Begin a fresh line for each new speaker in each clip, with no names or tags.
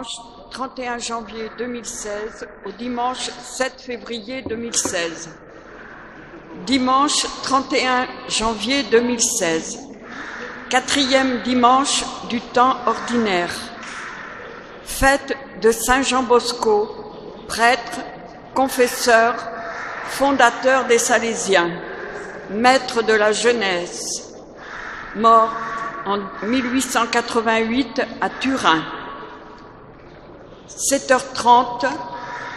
dimanche 31 janvier 2016 au dimanche 7 février 2016. Dimanche 31 janvier 2016, quatrième dimanche du temps ordinaire. Fête de Saint Jean Bosco, prêtre, confesseur, fondateur des Salésiens, maître de la jeunesse, mort en 1888 à Turin. 7h30,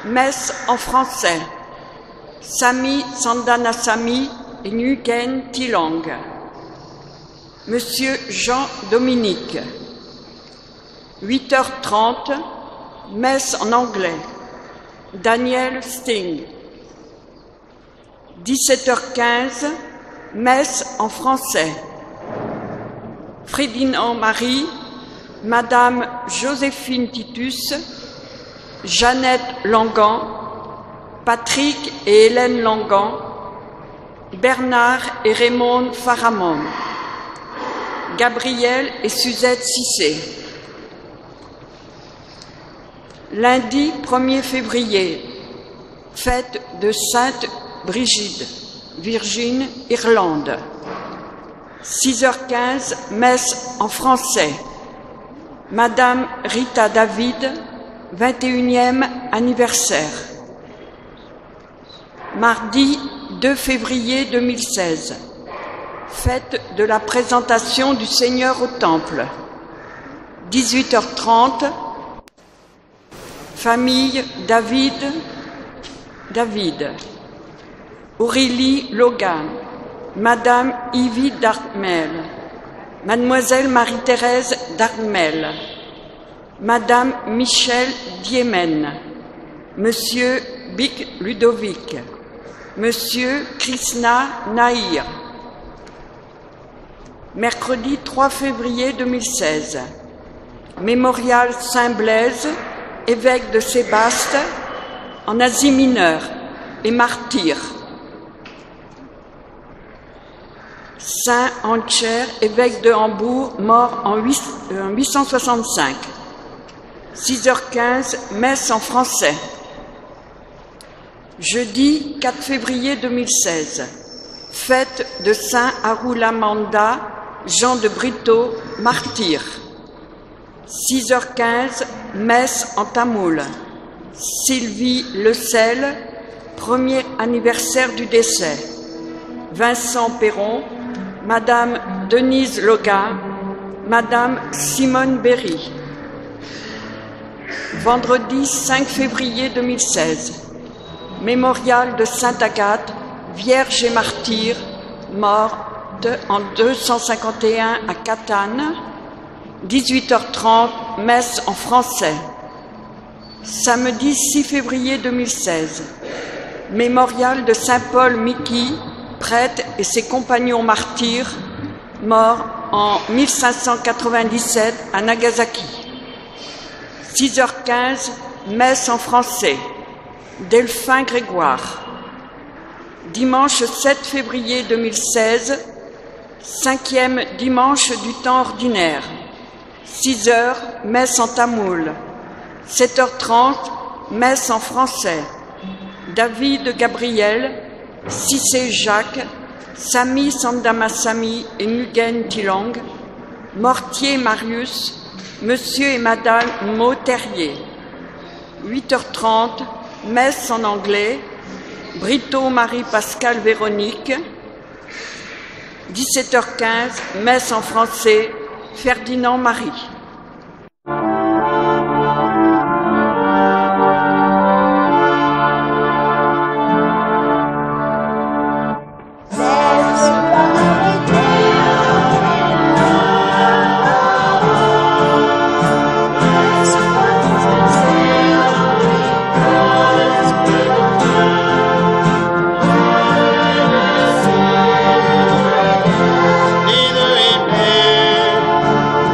messe en français. Sami Sandanasamy et Nguyen Thilang. Monsieur Jean-Dominique. 8h30, messe en anglais. Daniel Sting. 17h15, messe en français. Ferdinand Marie, Madame Joséphine Titus, Jeannette Langan, Patrick et Hélène Langan, Bernard et Raymond Faramond, Gabriel et Suzette Cissé. Lundi 1er février, fête de Sainte Brigide, Virgin, Irlande. 6h15, messe en français. Madame Rita David, 21e anniversaire. Mardi 2 février 2016, fête de la présentation du Seigneur au Temple. 18h30, famille David, Aurélie Logan, Madame Yvie Dartmel, Mademoiselle Marie-Thérèse Dartmel, Madame Michel Diemen, Monsieur Bic Ludovic, Monsieur Krishna Nair. Mercredi 3 février 2016, Mémorial Saint-Blaise, évêque de Sébaste, en Asie mineure et martyr. Saint Ancher, évêque de Hambourg, mort en 865. 6h15, messe en français. Jeudi 4 février 2016, fête de Saint Arulamanda, Jean de Brito, martyr. 6h15, messe en tamoul. Sylvie Lecel, premier anniversaire du décès. Vincent Perron, Madame Denise Loga, Madame Simone Berry. Vendredi 5 février 2016, mémorial de Sainte Agathe, Vierge et martyr, morte en 251 à Catane. 18h30, messe en français. Samedi 6 février 2016, mémorial de Saint Paul Miki, prêtre et ses compagnons martyrs, morts en 1597 à Nagasaki. 6h15, messe en français. Delphin Grégoire. Dimanche 7 février 2016, cinquième dimanche du temps ordinaire. 6h, messe en tamoul. 7h30, messe en français. David Gabriel, Cissé Jacques, Sami Sandanasamy et Nguyen Thilang, Mortier Marius, Monsieur et Madame Mauterrier. 8h30, messe en anglais, Brito Marie-Pascale Véronique. 17h15, messe en français, Ferdinand Marie.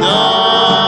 No.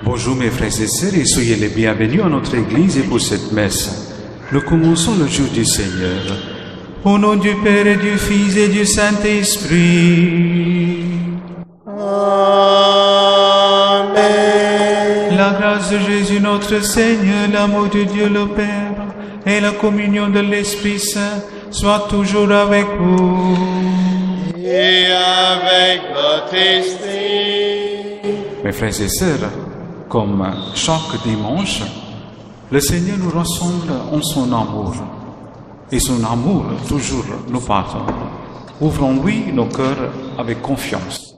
Bonjour mes frères et sœurs et soyez les bienvenus à notre église et pour cette messe. Nous commençons le jour du Seigneur. Au nom du Père et du Fils et du Saint-Esprit.
Amen.
La grâce de Jésus notre Seigneur, l'amour de Dieu le Père et la communion de l'Esprit Saint soient toujours avec vous.
Et avec votre esprit.
Mes frères et sœurs, comme chaque dimanche, le Seigneur nous rassemble en son amour. Et son amour toujours nous pardonne. Ouvrons-lui nos cœurs avec confiance.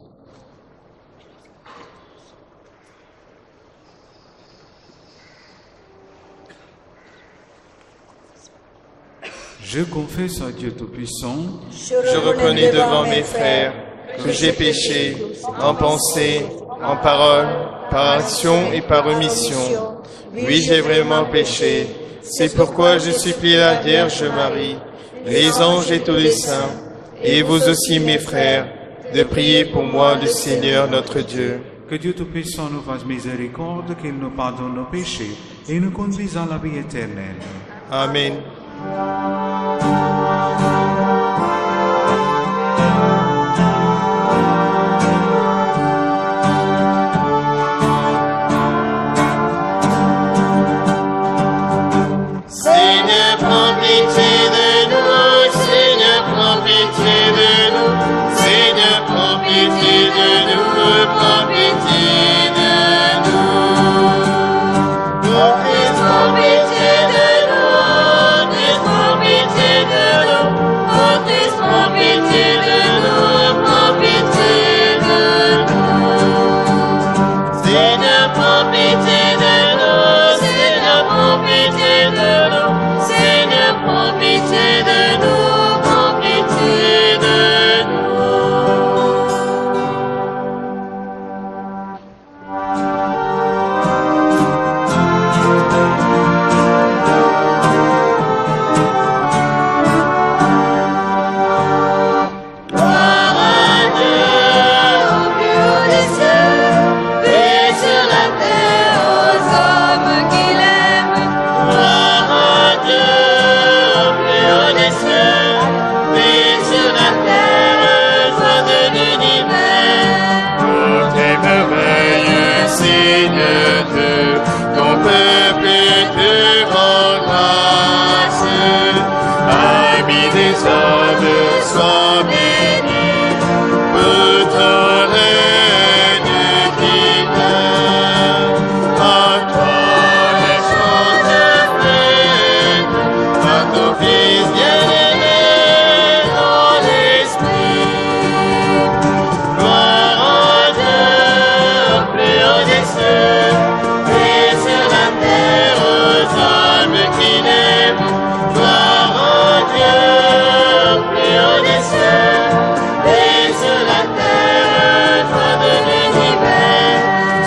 Je confesse à Dieu Tout-Puissant,
Je reconnais devant mes frères que j'ai péché en pensée, en parole, par action et par omission. Oui, j'ai vraiment péché. C'est pourquoi je supplie la Vierge Marie, les anges et tous les saints, et vous aussi mes frères, de prier pour moi le Seigneur notre Dieu.
que Dieu Tout-Puissant nous fasse miséricorde, qu'il nous pardonne nos péchés et nous conduise à la vie éternelle.
Amen. Seigneur, prends pitié de nous. Seigneur, prends pitié de nous. Seigneur, prends pitié de nous. Prends pitié de nous. Oh Christ, prends pitié de nous. Christ, prends pitié de nous. Oh Christ, prends pitié de nous. Prends pitié de nous. Seigneur, prends pitié de nous. Seigneur, prends pitié de nous. Seigneur, prends pitié de nous. Prends pitié de nous. Gloire à Dieu au plus haut des cieux, paix sur la terre aux hommes qu'il aime. Gloire à Dieu au plus haut des cieux, paix sur la terre, joie de l'univers. Pour tes merveilles, Seigneur Dieu, ton peuple te rend grâce. Ami des hommes, sois béni, pour ton règne divin. À toi les choses faites, à ton Fils bien-aimé dans l'Esprit. Gloire à Dieu au plus haut des cieux, et sur la terre aux hommes qu'il aime. Gloire à Dieu au plus haut des cieux, et sur la terre, joie de l'univers.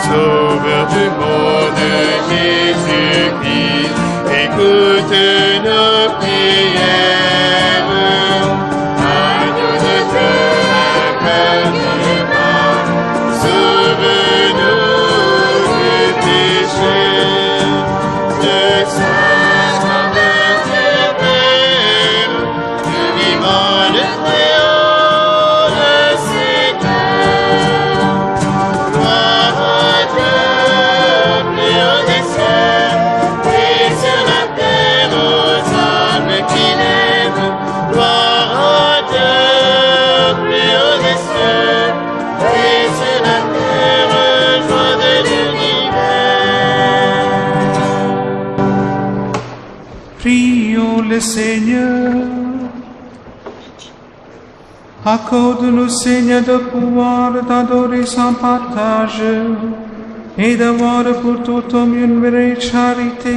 Sauveur du monde, Jésus-Christ, écoute nos prières. Agneau de Dieu, infiniment,
le Seigneur. Accorde-nous, Seigneur, de pouvoir t'adorer sans partage et d'avoir pour tout homme une vraie charité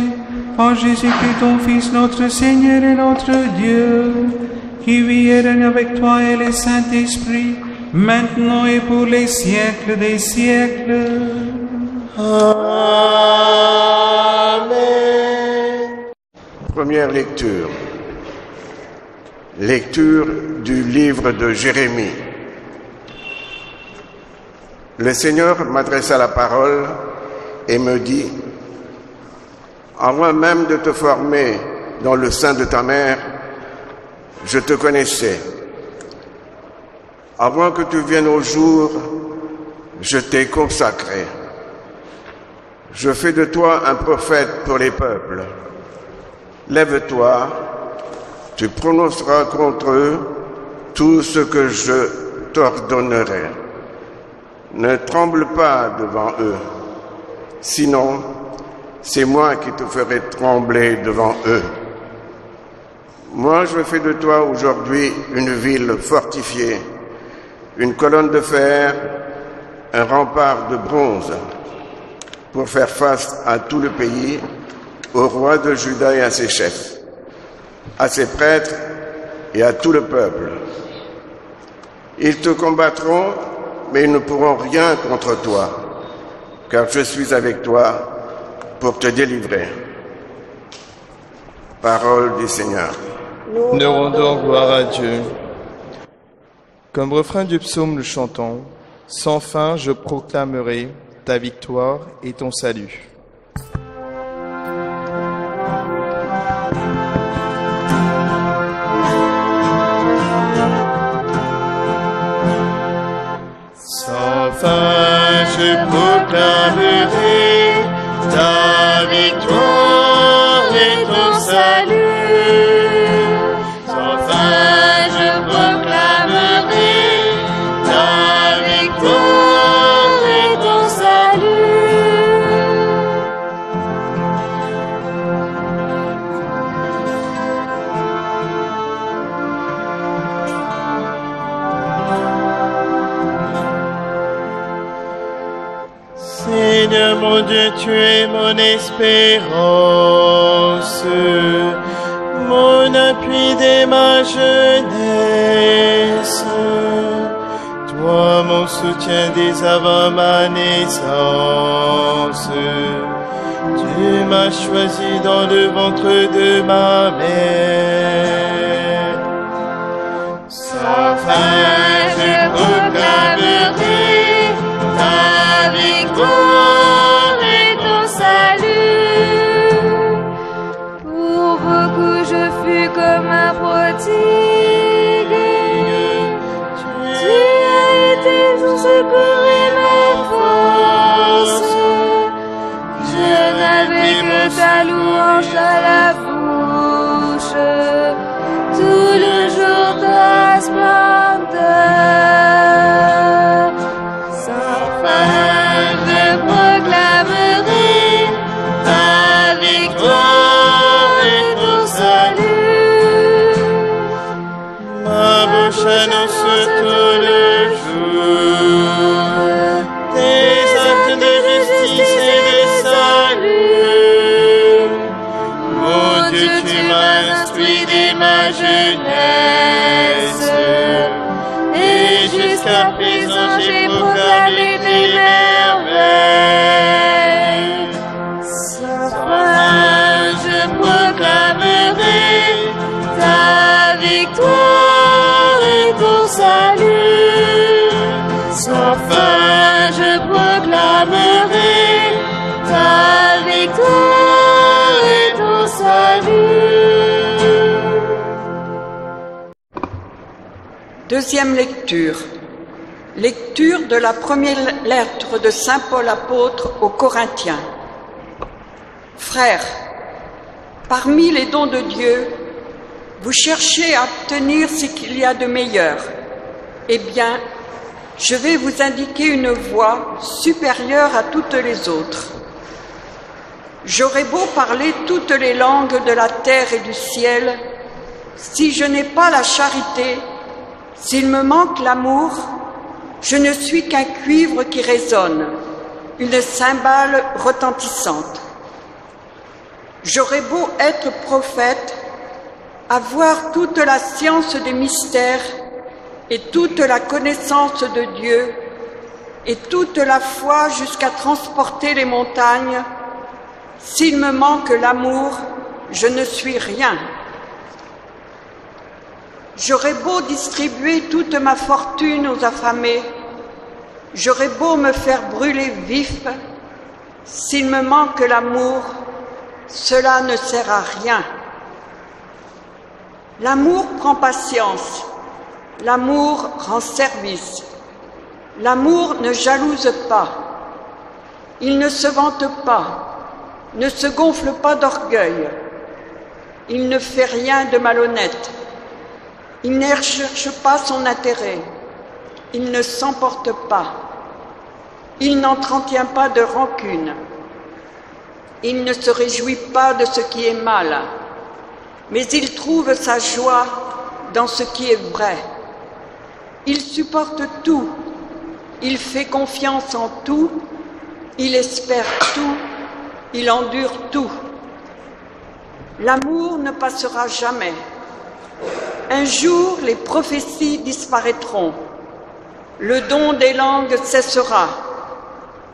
par Jésus-Christ, ton Fils, notre Seigneur et notre Dieu, qui vit et règne avec toi et le Saint-Esprit, maintenant et pour les siècles des siècles.
Amen. Première lecture. Lecture du livre de Jérémie. Le Seigneur m'adressa la parole et me dit: avant même de te former dans le sein de ta mère, je te connaissais. Avant que tu viennes au jour, je t'ai consacré. Je fais de toi un prophète pour les peuples. Lève-toi, tu prononceras contre eux tout ce que je t'ordonnerai. Ne tremble pas devant eux, sinon c'est moi qui te ferai trembler devant eux. Moi, je fais de toi aujourd'hui une ville fortifiée, une colonne de fer, un rempart de bronze, pour faire face à tout le pays, au roi de Juda et à ses chefs, à ses prêtres et à tout le peuple. Ils te combattront, mais ils ne pourront rien contre toi, car je suis avec toi pour te délivrer. Parole du Seigneur.
Nous rendons gloire à Dieu. Comme refrain du psaume le chantons, sans fin je proclamerai ta victoire et ton salut.
Sans fin je proclamerai ta victoire et ton salut. Sans fin je proclamerai ta victoire et ton salut. Seigneur mon Dieu, tu es mon espérance, mon appui dès ma jeunesse. Toi, mon soutien dès avant ma naissance. Tu m'as choisi dans le ventre de ma mère. Sans fin, je proclamerai ta victoire et ton salut.
Pour beaucoup je fus comme un prodigue. Tu as été mon secours et ma force. Je n'avais que ta louange à la bouche, tout le jour ta splendeur. Sans fin je proclamerai
ta victoire et ton salut. Ma bouche annonce tout le jour tes actes de justice et de salut. Mon Dieu, tu m'as instruit dès ma jeunesse, et jusqu'à présent j'ai proclamé tes merveilles. Sans fin, je proclamerai ta victoire et ton salut. Sans fin, je proclamerai ta victoire et ton salut.
Deuxième lecture. Lecture de la première lettre de Saint Paul apôtre aux Corinthiens. Frères, parmi les dons de Dieu, vous cherchez à obtenir ce qu'il y a de meilleur. Eh bien, je vais vous indiquer une voie supérieure à toutes les autres. J'aurais beau parler toutes les langues de la terre et du ciel, si je n'ai pas la charité, s'il me manque l'amour, je ne suis qu'un cuivre qui résonne, une cymbale retentissante. J'aurais beau être prophète, avoir toute la science des mystères et toute la connaissance de Dieu et toute la foi jusqu'à transporter les montagnes, s'il me manque l'amour, je ne suis rien. J'aurais beau distribuer toute ma fortune aux affamés, j'aurais beau me faire brûler vif, s'il me manque l'amour, cela ne sert à rien. L'amour prend patience, l'amour rend service, l'amour ne jalouse pas, il ne se vante pas, ne se gonfle pas d'orgueil, il ne fait rien de malhonnête, il ne cherche pas son intérêt, il ne s'emporte pas, il n'entretient pas de rancune, il ne se réjouit pas de ce qui est mal, mais il trouve sa joie dans ce qui est vrai. Il supporte tout, il fait confiance en tout, il espère tout, il endure tout. L'amour ne passera jamais. Un jour, les prophéties disparaîtront, le don des langues cessera,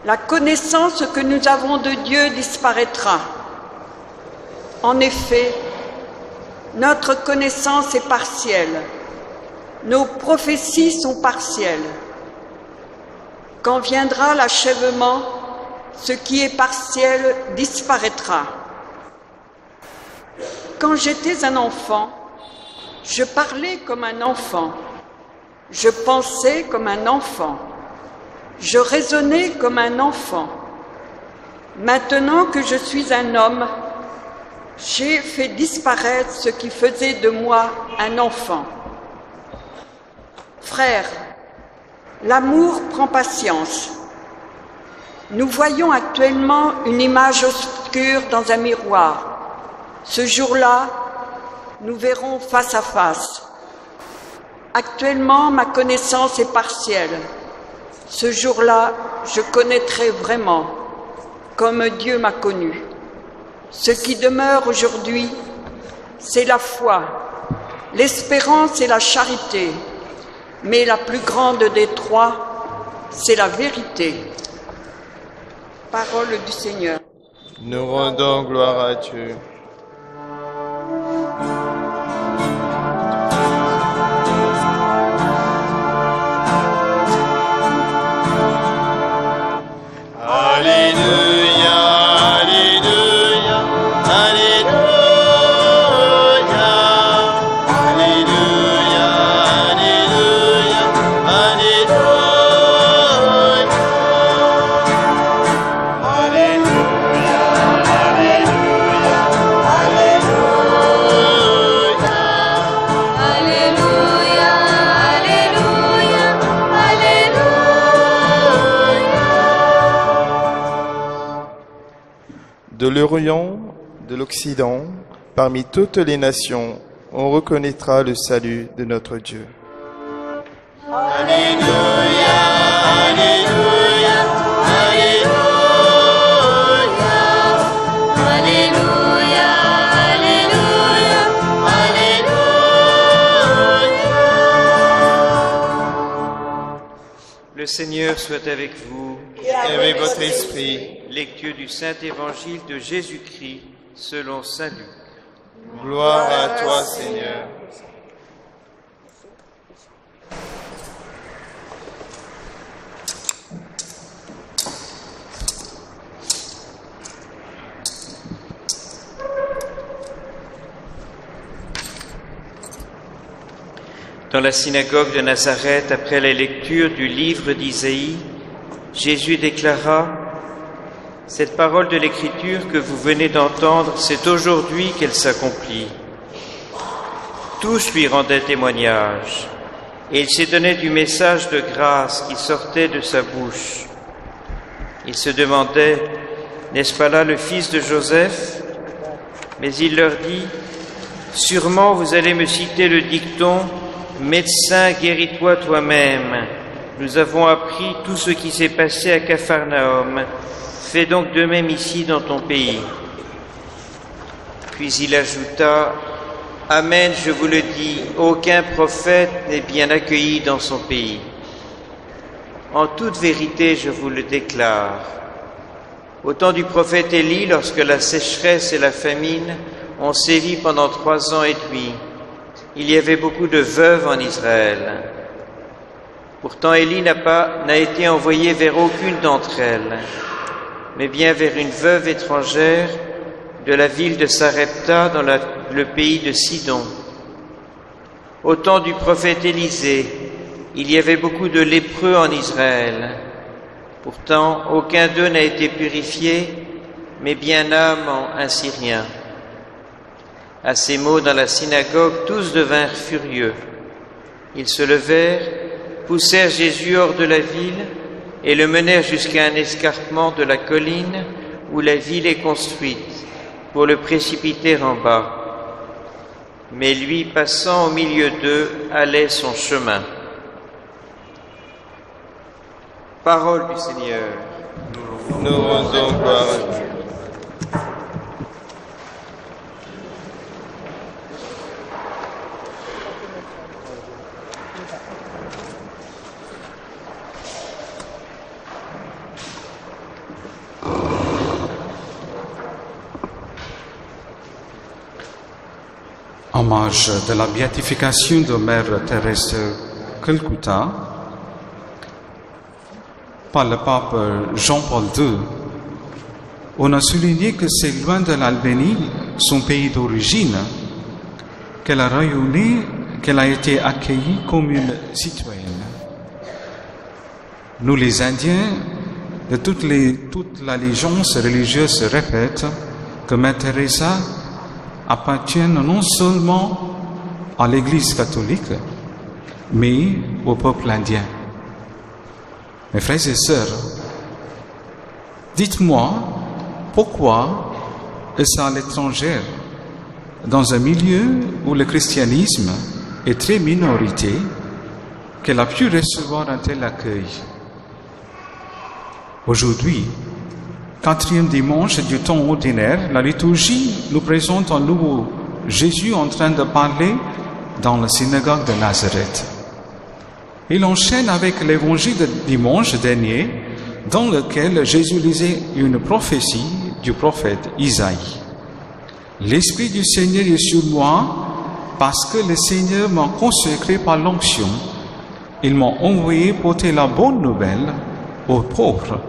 la connaissance que nous avons de Dieu disparaîtra. En effet, notre connaissance est partielle, nos prophéties sont partielles. Quand viendra l'achèvement, ce qui est partiel disparaîtra. Quand j'étais un enfant, je parlais comme un enfant, je pensais comme un enfant, je raisonnais comme un enfant. Maintenant que je suis un homme, j'ai fait disparaître ce qui faisait de moi un enfant. Frères, l'amour prend patience. Nous voyons actuellement une image obscure dans un miroir. Ce jour-là, nous verrons face à face. Actuellement, ma connaissance est partielle. Ce jour-là, je connaîtrai vraiment, comme Dieu m'a connu. Ce qui demeure aujourd'hui, c'est la foi, l'espérance et la charité. Mais la plus grande des trois, c'est la vérité. Parole du Seigneur.
Nous rendons gloire à Dieu.
Alléluia, Alléluia, Alléluia, Alléluia, Alléluia, Alléluia,
De l'Orient, de l'Occident, parmi toutes les nations, on reconnaîtra le salut de notre Dieu.
Alléluia, Alléluia, Alléluia, Alléluia, Alléluia, Alléluia.
Le Seigneur soit avec vous.
Et avec votre esprit,
Lecture du Saint-Évangile de Jésus-Christ selon saint Luc.
gloire à toi, Seigneur.
Dans la synagogue de Nazareth, après la lecture du livre d'Isaïe, Jésus déclara « Cette parole de l'Écriture que vous venez d'entendre, c'est aujourd'hui qu'elle s'accomplit. » Tous lui rendaient témoignage, et il s'étonnait du message de grâce qui sortait de sa bouche. Il se demandait n'est-ce pas là le fils de Joseph? Mais il leur dit, sûrement vous allez me citer le dicton « Médecin, guéris-toi toi-même ». Nous avons appris tout ce qui s'est passé à Capharnaüm. Fais donc de même ici dans ton pays. Puis il ajouta, Amen, je vous le dis, aucun prophète n'est bien accueilli dans son pays. En toute vérité, je vous le déclare. Au temps du prophète Élie, lorsque la sécheresse et la famine ont sévi pendant 3 ans et demi, il y avait beaucoup de veuves en Israël. Pourtant, Élie n'a été envoyé vers aucune d'entre elles, mais bien vers une veuve étrangère de la ville de Sarepta dans le pays de Sidon. Au temps du prophète Élisée, il y avait beaucoup de lépreux en Israël. Pourtant, aucun d'eux n'a été purifié, mais bien Naaman, un Syrien. À ces mots dans la synagogue, tous devinrent furieux. Ils se levèrent, poussèrent Jésus hors de la ville et le menèrent jusqu'à un escarpement de la colline où la ville est construite, pour le précipiter en bas. Mais lui, passant au milieu d'eux, allait son chemin. Parole du Seigneur.
Nous rendons gloire à Dieu.
En marge de la béatification de Mère Thérèse de Calcutta par le pape Jean-Paul II, on a souligné que c'est loin de l'Albanie, son pays d'origine, qu'elle a rayonné, qu'elle a été accueillie comme une citoyenne. Nous, les Indiens, de toute l'allégeance religieuse répète que Mère Teresa appartiennent non seulement à l'Église catholique, mais au peuple indien. Mes frères et sœurs, dites-moi pourquoi est-ce à l'étranger, dans un milieu où le christianisme est très minorité, qu'elle a pu recevoir un tel accueil. Aujourd'hui, 4e dimanche du temps ordinaire, la liturgie nous présente à nouveau Jésus en train de parler dans la synagogue de Nazareth. Il enchaîne avec l'évangile de dimanche dernier, dans lequel Jésus lisait une prophétie du prophète Isaïe. L'Esprit du Seigneur est sur moi, parce que le Seigneur m'a consacré par l'onction. Il m'a envoyé porter la bonne nouvelle aux pauvres,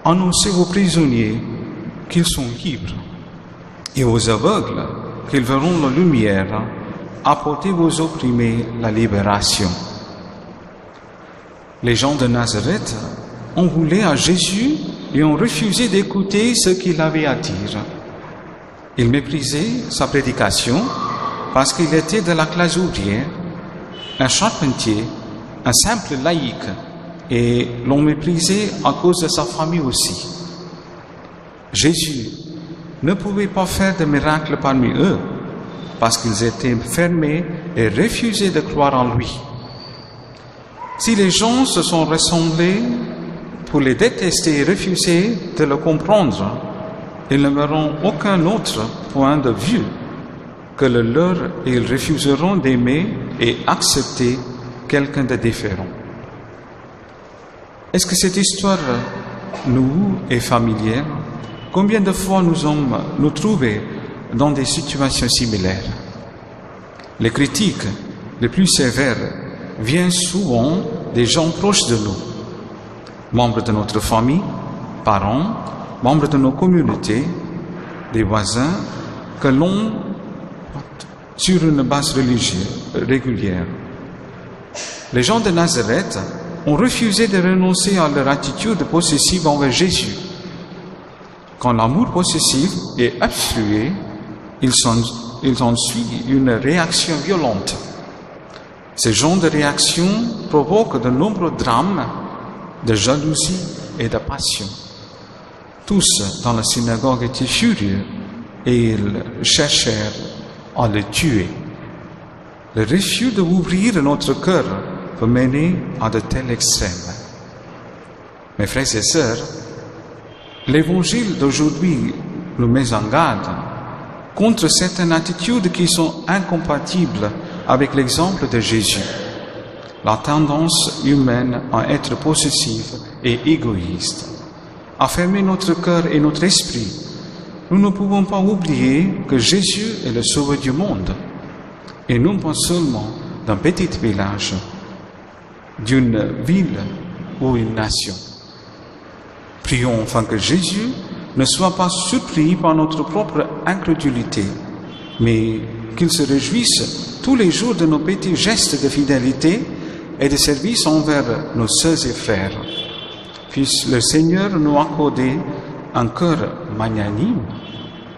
annoncer aux prisonniers qu'ils sont libres, et aux aveugles qu'ils verront la lumière, apporter aux opprimés la libération. Les gens de Nazareth ont voulu à Jésus et ont refusé d'écouter ce qu'il avait à dire. Ils méprisaient sa prédication parce qu'il était de la classe ouvrière, un charpentier, un simple laïc, et l'ont méprisé à cause de sa famille aussi. Jésus ne pouvait pas faire de miracles parmi eux parce qu'ils étaient fermés et refusaient de croire en lui. Si les gens se sont rassemblés pour les détester et refuser de le comprendre, ils ne verront aucun autre point de vue que le leur et ils refuseront d'aimer et accepter quelqu'un de différent. Est-ce que cette histoire nous est familière? Combien de fois nous trouvons dans des situations similaires? Les critiques les plus sévères viennent souvent des gens proches de nous, membres de notre famille, parents, membres de nos communautés, des voisins, que l'on sur une base religieuse régulière. Les gens de Nazareth ont refusé de renoncer à leur attitude possessive envers Jésus. Quand l'amour possessif est obstrué, il s'ensuit une réaction violente. Ce genre de réaction provoque de nombreux drames de jalousie et de passion. tous dans la synagogue étaient furieux et ils cherchèrent à le tuer. Le refus d'ouvrir notre cœur peut mener à de tels extrêmes. Mes frères et sœurs, l'évangile d'aujourd'hui nous met en garde contre certaines attitudes qui sont incompatibles avec l'exemple de Jésus. La tendance humaine à être possessive et égoïste, à fermer notre cœur et notre esprit. Nous ne pouvons pas oublier que Jésus est le sauveur du monde, et non pas seulement d'un petit village, d'une ville ou une nation. Prions afin que Jésus ne soit pas surpris par notre propre incrédulité, mais qu'il se réjouisse tous les jours de nos petits gestes de fidélité et de service envers nos sœurs et frères. Puisse le Seigneur nous accorder un cœur magnanime,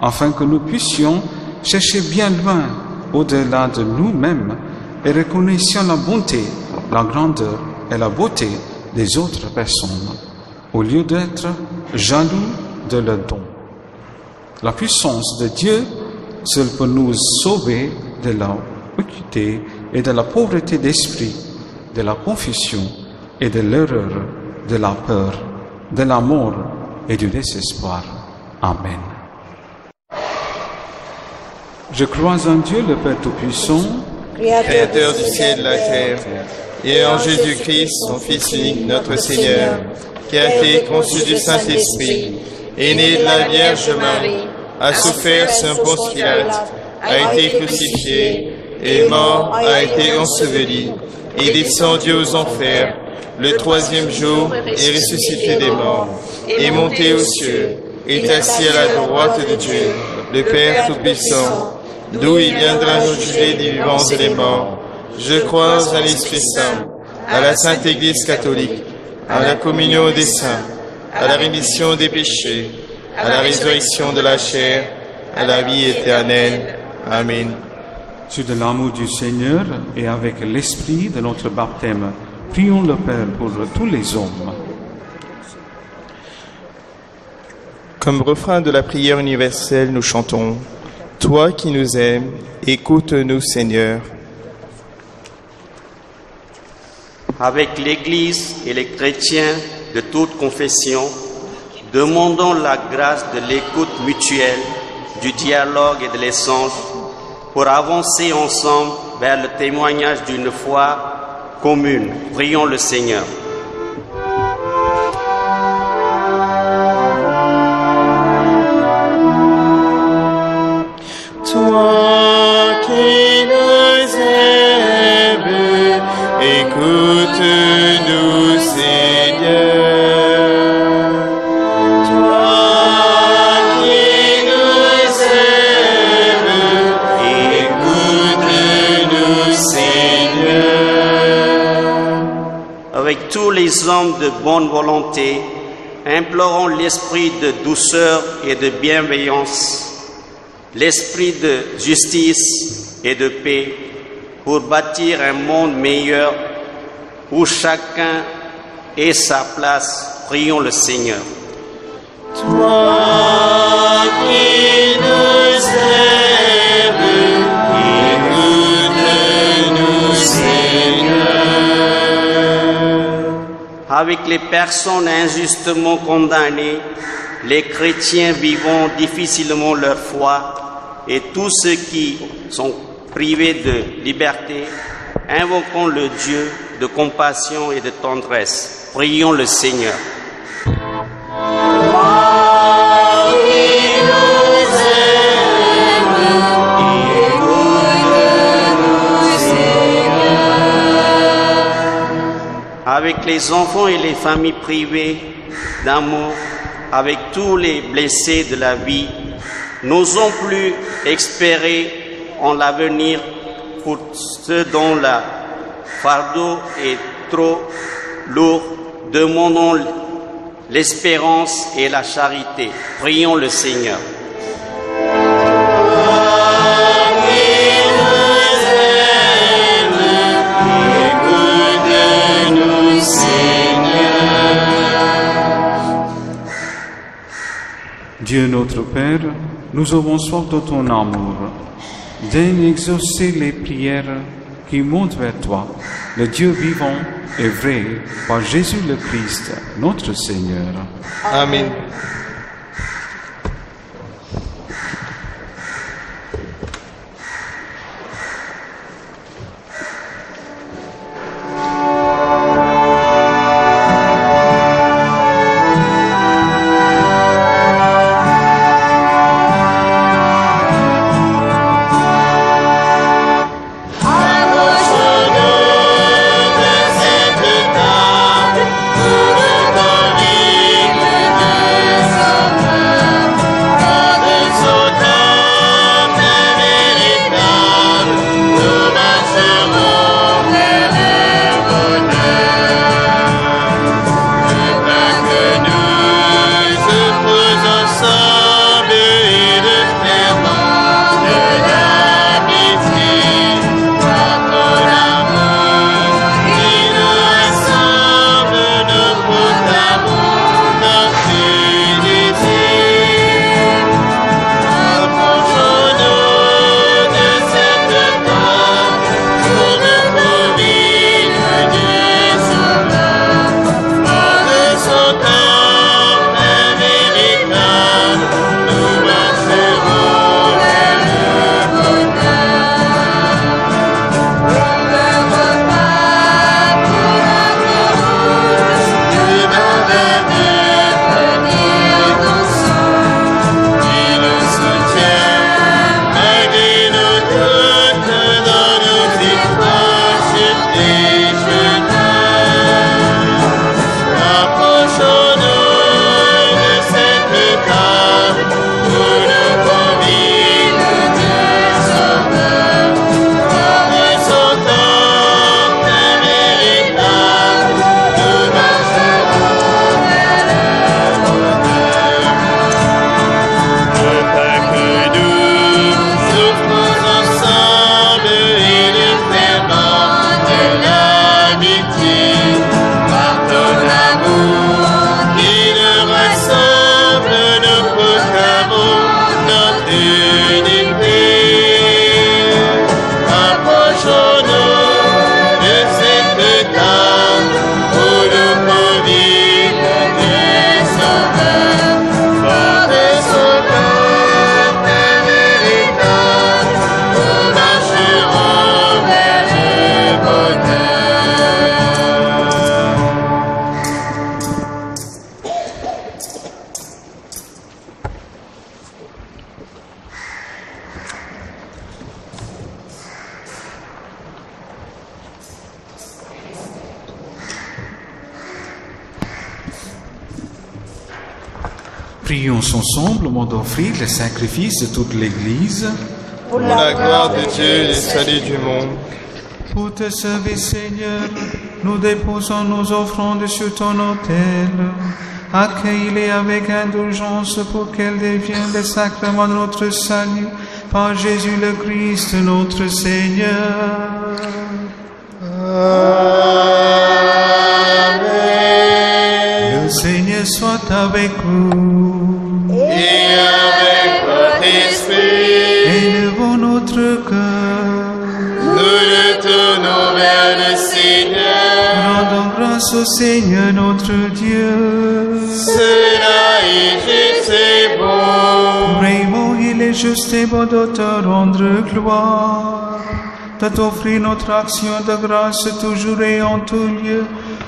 afin que nous puissions chercher bien loin, au-delà de nous-mêmes, et reconnaissant la bonté, la grandeur et la beauté des autres personnes, au lieu d'être jaloux de leurs dons. La puissance de Dieu seule peut nous sauver de la vacuité et de la pauvreté d'esprit, de la confusion et de l'erreur, de la peur, de la mort et du désespoir. Amen. Je crois en Dieu le Père Tout-Puissant,
Créateur du ciel et de la terre, et en Jésus-Christ, son Fils unique, notre Seigneur, qui a été conçu du Saint-Esprit, est né de la Vierge Marie, a souffert sous Ponce Pilate, a été crucifié, est mort, a été enseveli, est descendu aux enfers, le troisième jour est ressuscité des morts, est monté aux cieux, est assis à la droite de Dieu, le Père Tout-Puissant, d'où il viendra nous juger des vivants et des morts. Je crois en l'Esprit Saint, à la Sainte Église catholique, à la communion des saints, à la rémission des péchés, à la résurrection de la chair, à la vie éternelle. Amen.
sur de l'amour du Seigneur et avec l'esprit de notre baptême, prions le Père pour tous les hommes.
Comme refrain de la prière universelle, nous chantons « Toi qui nous aimes, écoute-nous Seigneur ».
Avec l'Église et les chrétiens de toute confession, demandons la grâce de l'écoute mutuelle, du dialogue et de l'échange pour avancer ensemble vers le témoignage d'une foi commune. Prions le Seigneur.
Toi qui nous aimes, écoute-nous Seigneur. Toi qui nous aimes, écoute-nous Seigneur.
Avec tous les hommes de bonne volonté, implorons l'esprit de douceur et de bienveillance, l'esprit de justice et de paix pour bâtir un monde meilleur où chacun ait sa place. Prions le Seigneur.
Toi qui nous aimes, écoute-nous Seigneur.
Avec les personnes injustement condamnées, les chrétiens vivant difficilement leur foi et tous ceux qui sont privés de liberté, invoquons le Dieu de compassion et de tendresse. Prions le Seigneur. Avec les enfants et les familles privées d'amour, avec tous les blessés de la vie, n'osons plus espérer en l'avenir pour ceux dont le fardeau est trop lourd. Demandons l'espérance et la charité. Prions le Seigneur.
Dieu notre Père, nous avons soif de ton amour. Daigne exaucer les prières qui montent vers toi, le Dieu vivant et vrai, par Jésus le Christ, notre Seigneur.
Amen.
Prions ensemble au moment d'offrir le sacrifice de toute l'Église.
Pour la gloire de Dieu et le salut du monde.
Pour te servir, Seigneur, nous déposons nos offrandes sur ton autel. Accueille-les avec indulgence pour qu'elles deviennent le sacrement de notre salut par Jésus le Christ, notre Seigneur.
Amen.
Le Seigneur soit avec vous.
Et avec votre esprit,
Élevons notre cœur.
nous le tournons vers le Seigneur.
Rendons grâce au Seigneur notre Dieu.
Cela est juste et bon.
Vraiment, il est juste et bon de te rendre gloire, de t'offrir notre action de grâce toujours et en tout lieu,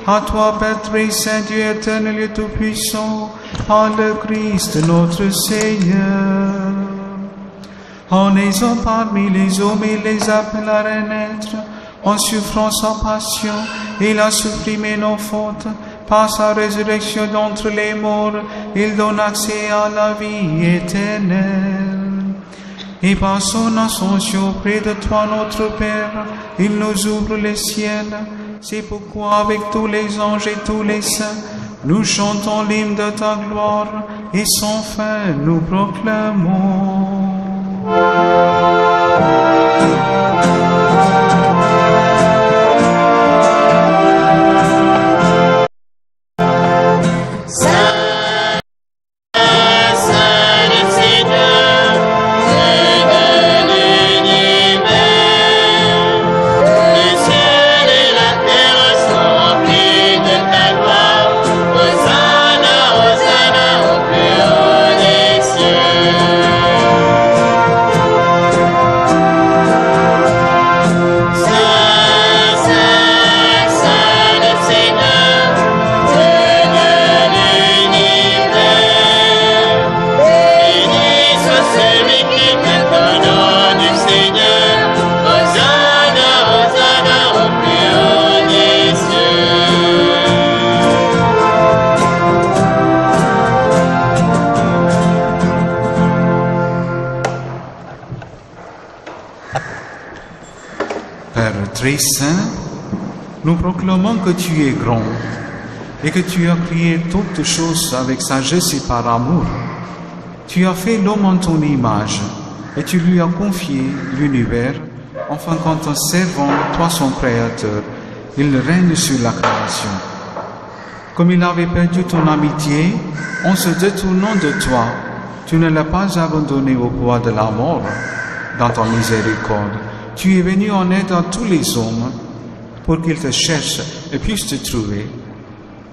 à toi, Père très saint, Dieu éternel et tout-puissant, par le Christ notre Seigneur. En aisant parmi les hommes, il les appelle à renaître, en souffrant sa passion, il a supprimé nos fautes. Par sa résurrection d'entre les morts, il donne accès à la vie éternelle. Et par son ascension près de toi, notre Père, il nous ouvre les ciels. C'est pourquoi, avec tous les anges et tous les saints, nous chantons l'hymne de ta gloire, et sans fin nous proclamons.
Saint, Saint,
très saint, nous proclamons que tu es grand et que tu as créé toutes choses avec sagesse et par amour. Tu as fait l'homme en ton image et tu lui as confié l'univers, afin qu'en te servant, toi son Créateur, il règne sur la création. Comme il avait perdu ton amitié, en se détournant de toi, tu ne l'as pas abandonné au poids de la mort. Dans ton miséricorde, tu es venu en aide à tous les hommes pour qu'ils te cherchent et puissent te trouver.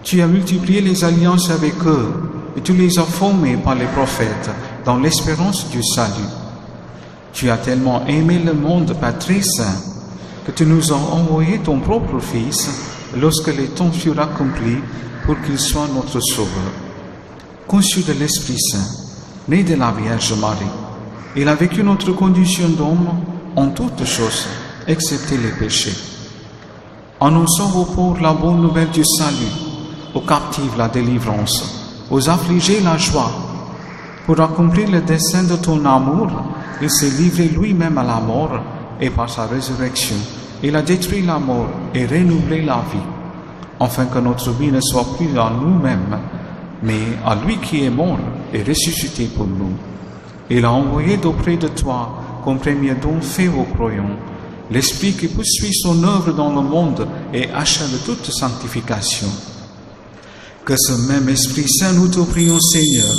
Tu as multiplié les alliances avec eux et tu les as formés par les prophètes dans l'espérance du salut. Tu as tellement aimé le monde, Père très saint, que tu nous as envoyé ton propre Fils lorsque les temps furent accomplis pour qu'il soit notre Sauveur. Conçu de l'Esprit Saint, né de la Vierge Marie, il a vécu notre condition d'homme en toutes choses, excepté les péchés. Annonçant aux pauvres la bonne nouvelle du salut, aux captifs la délivrance, aux affligés la joie. Pour accomplir le dessein de ton amour, il s'est livré lui-même à la mort et par sa résurrection, il a détruit la mort et renouvelé la vie, afin que notre vie ne soit plus en nous-mêmes, mais à lui qui est mort et ressuscité pour nous. Il a envoyé d'auprès de toi, comme premier don fait aux croyants, l'Esprit qui poursuit son œuvre dans le monde et achève toute sanctification. Que ce même Esprit Saint, nous te prions, Seigneur,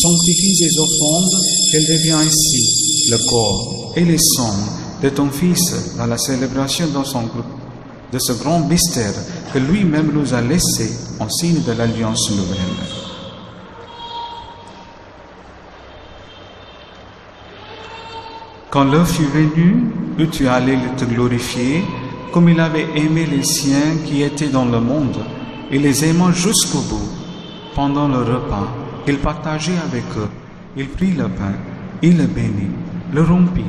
sanctifie ces offrandes, qu'elles deviennent ainsi le corps et le sang de ton Fils dans la célébration de ce grand mystère que lui-même nous a laissé en signe de l'alliance nouvelle. Quand l'heure fut venue, où tu allais te glorifier, comme il avait aimé les siens qui étaient dans le monde, il les aima jusqu'au bout. Pendant le repas, il partageait avec eux. Il prit le pain, il le bénit, le rompit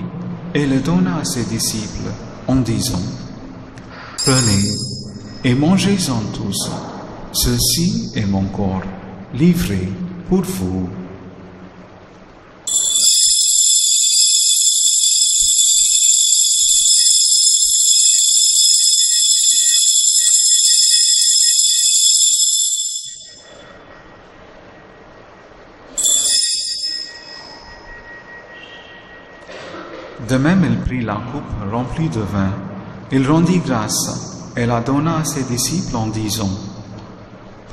et le donna à ses disciples en disant: Prenez et mangez-en tous. Ceci est mon corps, livré pour vous. De même, il prit la coupe remplie de vin. Il rendit grâce et la donna à ses disciples en disant: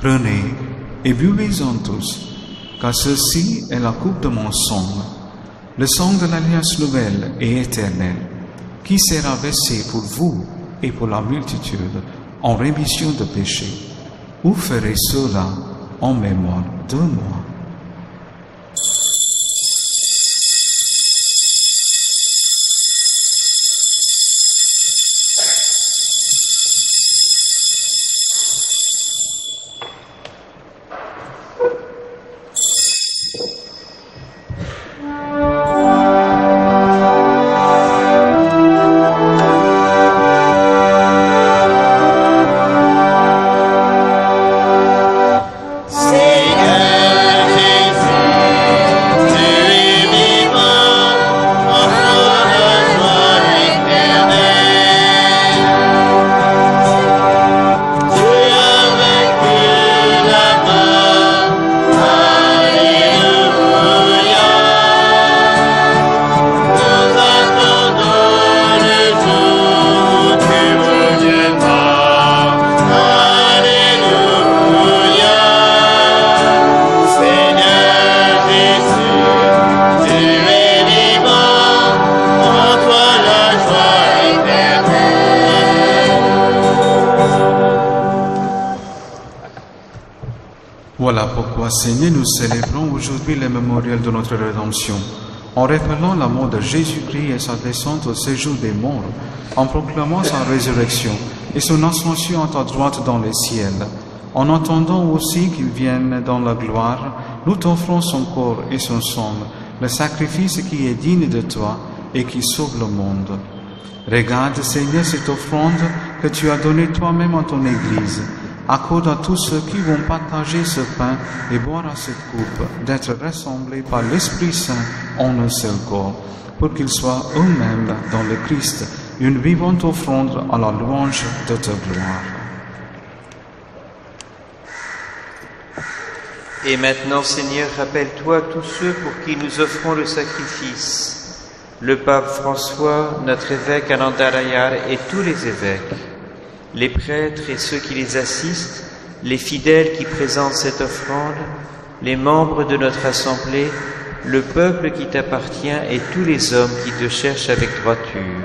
Prenez et buvez-en tous, car ceci est la coupe de mon sang, le sang de l'alliance nouvelle et éternelle, qui sera versé pour vous et pour la multitude en rémission de péchés. Vous ferez cela en mémoire de moi. Voilà pourquoi, Seigneur, nous célébrons aujourd'hui le mémorial de notre rédemption, en rappelant la mort de Jésus-Christ et sa descente au séjour des morts, en proclamant sa résurrection et son ascension à ta droite dans les ciels. En attendant aussi qu'il vienne dans la gloire, nous t'offrons son corps et son sang, le sacrifice qui est digne de toi et qui sauve le monde. Regarde, Seigneur, cette offrande que tu as donnée toi-même à ton Église. Accorde à tous ceux qui vont partager ce pain et boire à cette coupe d'être rassemblés par l'Esprit Saint en un seul corps, pour qu'ils soient eux-mêmes dans le Christ une vivante offrande à la louange de ta gloire.
Et maintenant, Seigneur, rappelle-toi tous ceux pour qui nous offrons le sacrifice. Le pape François, notre évêque Anandarayar et tous les évêques, les prêtres et ceux qui les assistent, les fidèles qui présentent cette offrande, les membres de notre assemblée, le peuple qui t'appartient et tous les hommes qui te cherchent avec droiture.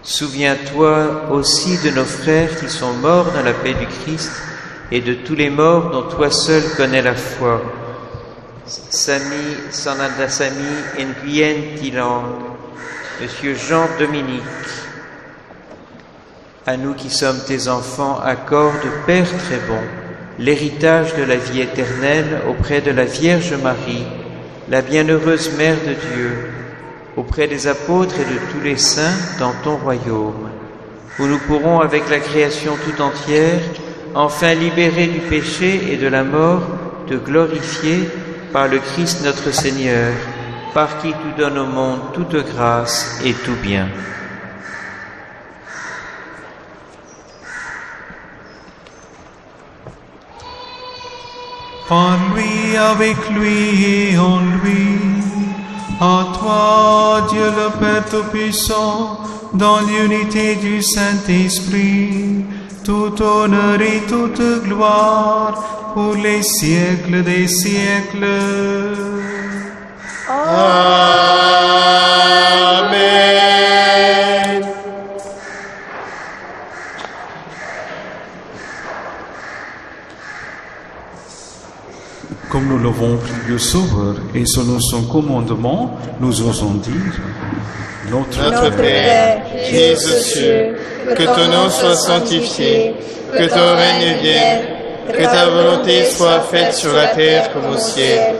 Souviens-toi aussi de nos frères qui sont morts dans la paix du Christ et de tous les morts dont toi seul connais la foi. Sami Sanandasami Nguyen Tilang, Monsieur Jean-Dominique. À nous qui sommes tes enfants, accorde, Père très bon, l'héritage de la vie éternelle auprès de la Vierge Marie, la bienheureuse Mère de Dieu, auprès des apôtres et de tous les saints dans ton royaume, où nous pourrons, avec la création tout entière, enfin libérés du péché et de la mort, te glorifier par le Christ notre Seigneur, par qui tu donnes au monde toute grâce et tout bien.
Par lui, avec lui et en lui, à toi, Dieu le Père Tout-Puissant, dans l'unité du Saint-Esprit, tout honneur et toute gloire pour les siècles des siècles.
Amen.
Comme nous l'avons prié au Sauveur et selon son commandement, nous osons dire:
Notre Père, qui es aux cieux, que ton nom soit sanctifié, que ton règne vienne, que ta volonté soit faite sur la terre comme au ciel.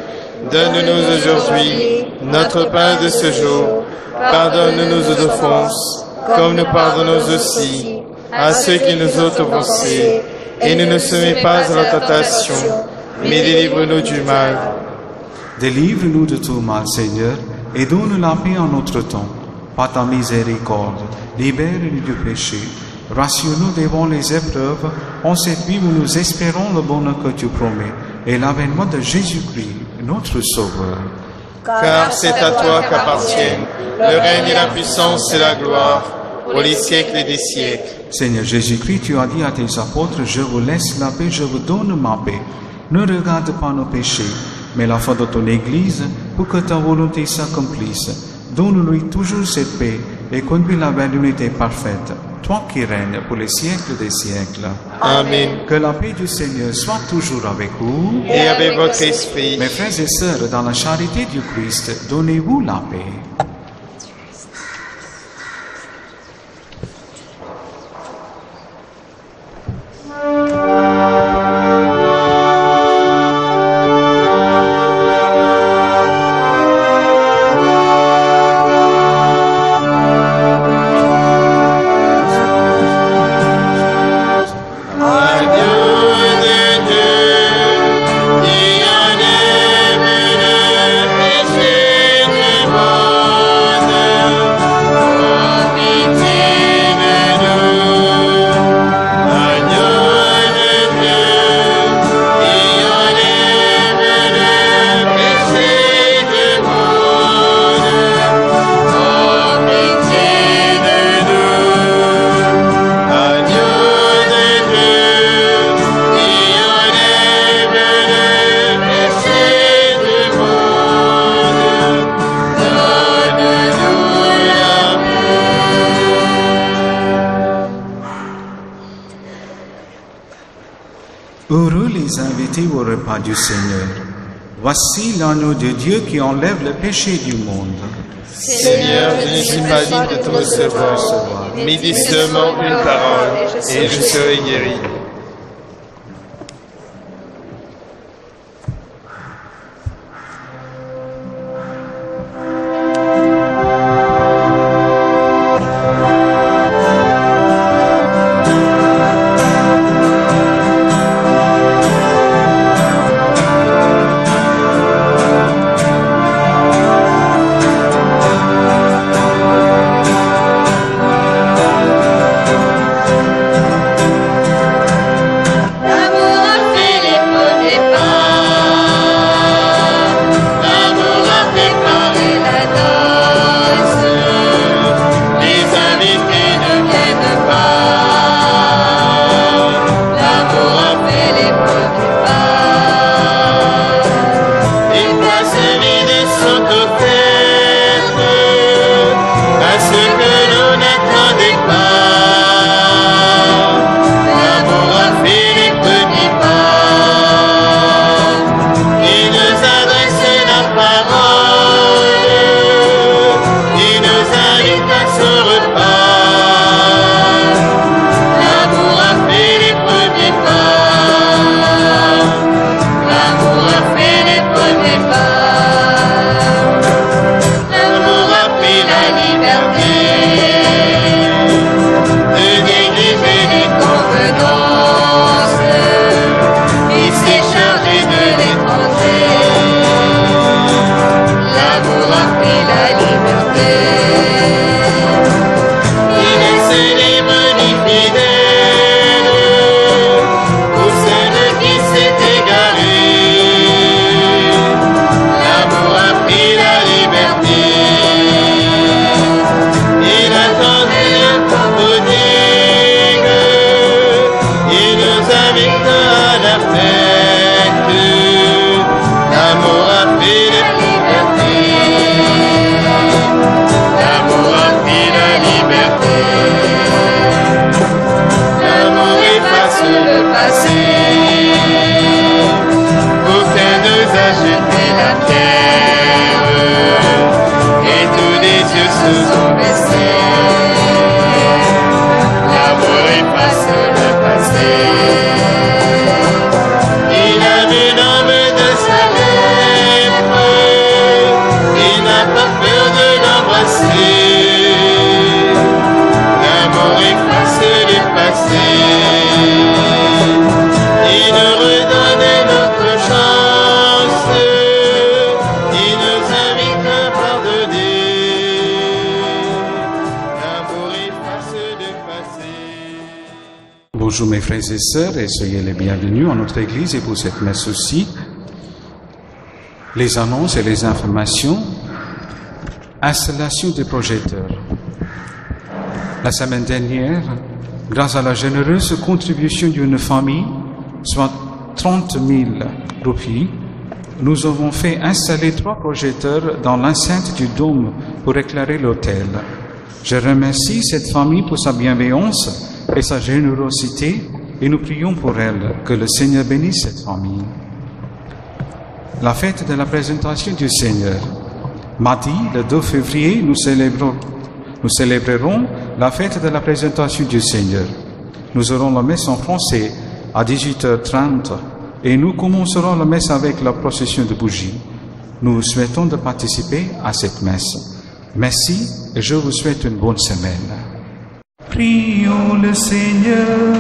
Donne-nous aujourd'hui notre pain de ce jour. Pardonne-nous nos offenses, comme nous pardonnons aussi à ceux qui nous ont offensés. Et ne nous soumets pas à la tentation, mais délivre-nous du mal.
Délivre-nous de tout mal, Seigneur, et donne la paix en notre temps. Par ta miséricorde, libère-nous du péché. Rassure-nous devant les épreuves, en cette vie où nous espérons le bonheur que tu promets, et l'avènement de Jésus-Christ, notre Sauveur.
Car c'est à toi qu'appartiennent le règne et la puissance et la gloire, pour les siècles des siècles.
Seigneur Jésus-Christ, tu as dit à tes apôtres: je vous laisse la paix, je vous donne ma paix. Ne regarde pas nos péchés, mais la foi de ton Église, pour que ta volonté s'accomplisse. Donne-lui toujours cette paix et conduis-la vers l'unité parfaite, toi qui règnes pour les siècles des siècles.
Amen.
Que la paix du Seigneur soit toujours avec vous.
Et avec votre esprit.
Mes frères et sœurs, dans la charité du Christ, donnez-vous la paix. Heureux les invités au repas du Seigneur. Voici l'agneau de Dieu qui enlève le péché du monde.
Seigneur, je ne suis pas digne de te recevoir, mais dis seulement une parole, et je serai guéri.
Bonjour mes frères et sœurs et soyez les bienvenus à notre église et pour cette messe aussi. Les annonces et les informations. Installation des projecteurs. La semaine dernière, grâce à la généreuse contribution d'une famille, soit 30 000 roupies, nous avons fait installer 3 projecteurs dans l'enceinte du dôme pour éclairer l'autel. Je remercie cette famille pour sa bienveillance et sa générosité et nous prions pour elle. Que le Seigneur bénisse cette famille. La fête de la présentation du Seigneur. Mardi, le 2 février, nous célébrerons la fête de la présentation du Seigneur. Nous aurons la messe en français à 18h30 et nous commencerons la messe avec la procession de bougies. Nous vous souhaitons de participer à cette messe. Merci et je vous souhaite une bonne semaine. Prions le Seigneur.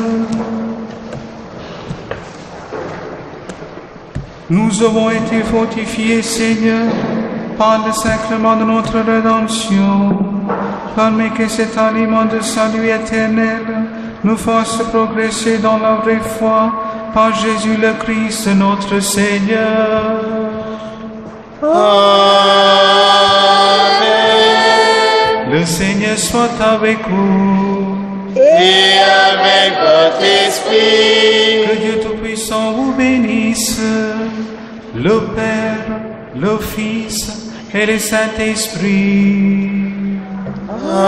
Nous avons été fortifiés, Seigneur, par le sacrement de notre rédemption. Permets que cet aliment de salut éternel nous fasse progresser dans la vraie foi par Jésus le Christ, notre Seigneur.
Amen.
Le Seigneur soit avec vous.
Et avec votre esprit.
Que Dieu Tout-Puissant vous bénisse, le Père, le Fils et le Saint-Esprit.
Amen.